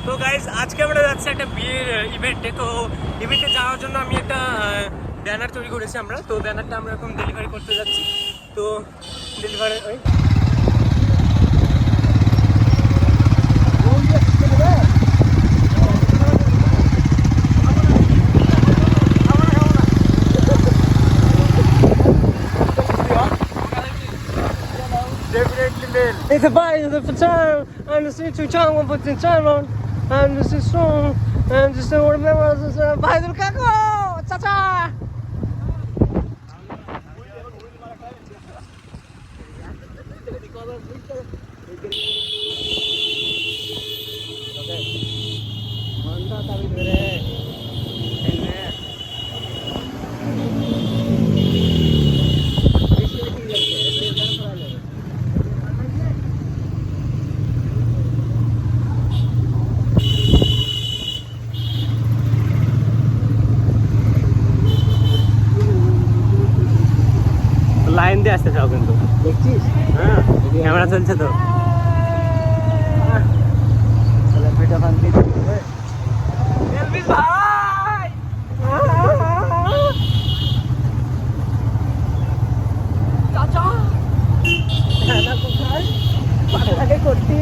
তো গাইজ আজকে আমরা যাচ্ছি একটা বিয়ের ইভেন্টে। তো ইভেন্টে যাওয়ার জন্য আমি একটা ব্যানার তৈরি করেছি আমরা। তো ব্যানারটা আমরা এখন ডেলিভারি করতে যাচ্ছি। তো delivery It's a body of the time, and the city channel one put in time on, and this is strong, and just the word members is by the kako, cha-cha. Line দিয়ে আসতে চাও কিন্তু দেখছিস? হ্যাঁ, camera চলছে তো। করতি